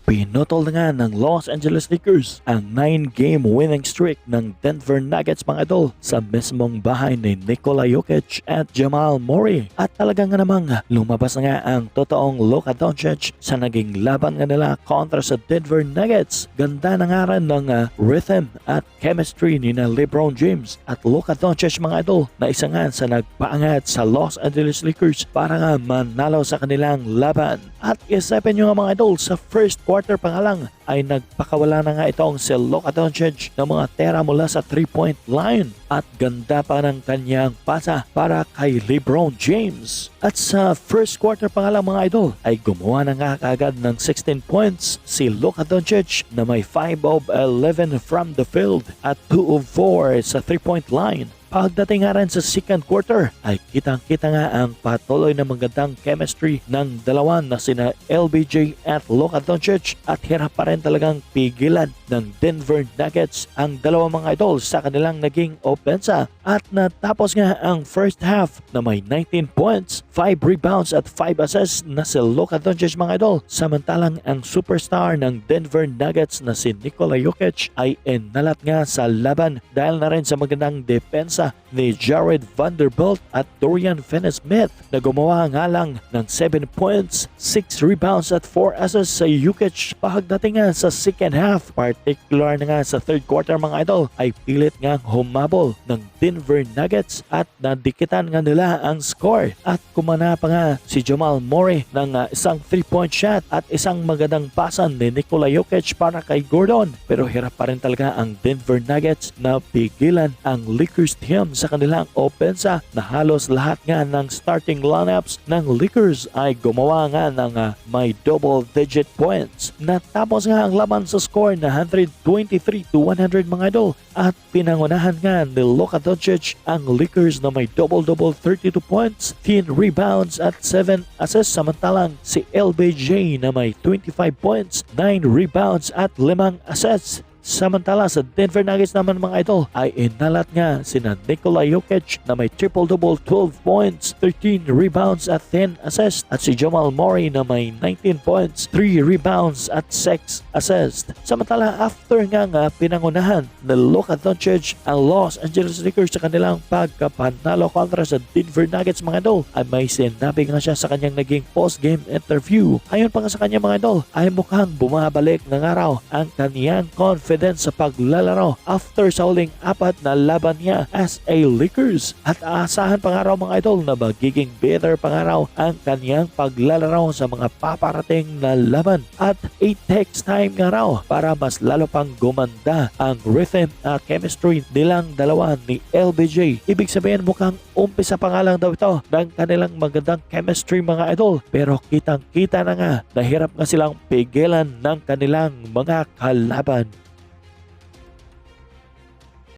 Pinutol na nga ng Los Angeles Lakers ang 9-game winning streak ng Denver Nuggets mga idol sa mismong bahay ni Nikola Jokic at Jamal Murray. At talagang nga namang lumabas na nga ang totoong Luka Doncic sa naging laban nga nila kontra sa Denver Nuggets. Ganda na nga rin ng rhythm at chemistry ni na LeBron James at Luka Doncic mga idol na isa nga sa nagpaangat sa Los Angeles Lakers para nga manalo sa kanilang laban. At isipin nyo nga mga idol, sa first quarter pa nga lang ay nagpakawala na nga itong si Luka Doncic ng mga tera mula sa 3-point line at ganda pa ng kanyang pasa para kay LeBron James. At sa first quarter pa nga lang mga idol ay gumawa na nga kagad ng 16 points si Luka Doncic na may 5 of 11 from the field at 2 of 4 sa 3-point line. Pagdating nga rin sa second quarter ay kitang-kita nga ang patuloy na magandang chemistry ng dalawa na sina LBJ at Luka Doncic at hirap pa rin talagang pigilan ng Denver Nuggets ang dalawang mga idol sa kanilang naging opensa. At natapos nga ang first half na may 19 points, 5 rebounds at 5 assists na si Luka Doncic mga idol. Samantalang ang superstar ng Denver Nuggets na si Nikola Jokic ay inalat nga sa laban dahil na rin sa magandang depensa ni Jared Vanderbilt at Dorian Finney-Smith na gumawa nga lang ng 7 points, 6 rebounds at 4 assists sa Jokic. Pagdating nga sa second half, particular na nga sa third quarter mga idol, ay pilit nga humabol ng Denver Nuggets at nadikitan nga nila ang score. At kumana pa nga si Jamal Murray ng isang 3-point shot at isang magandang pasan ni Nikola Jokic para kay Gordon. Pero hirap pa rin talaga ang Denver Nuggets na pigilan ang Lakers team sa kanilang opensa na halos lahat nga ng starting lineups ng Lakers ay gumawa nga ng may double-digit points. Natapos nga ang laban sa score na 123-100 mga idol at pinangunahan nga ni Luka Doncic ang Lakers na may double-double 32 points, 10 rebounds at 7 assists samantalang si LBJ na may 25 points, 9 rebounds at 5 assists. Samantala sa Denver Nuggets naman mga idol ay inalat nga sina Nikola Jokic na may triple-double 12 points, 13 rebounds at 10 assists at si Jamal Murray na may 19 points, 3 rebounds at 6 assists. Samantala after nga pinangunahan ni Luka Doncic ang Los Angeles Lakers sa kanilang pagkapanalo kontra sa Denver Nuggets mga idol ay may sinabi nga siya sa kanyang naging post-game interview. Ayon pa nga sa kanya mga idol ay mukhang bumabalik ng araw ang kaniyang confidence sa paglalaro after sa huling 4 na laban niya as a Lakers. At aasahan pa nga raw mga idol na magiging better pa nga raw ang kaniyang paglalaro sa mga paparating na laban. At it takes time nga raw para mas lalo pang gumanda ang rhythm at chemistry nilang dalawa ni LBJ. Ibig sabihin mukhang umpisa pa nga lang daw ito ng kanilang magandang chemistry mga idol. Pero kitang-kita na nga na hirap nga silang pigilan ng kanilang mga kalaban.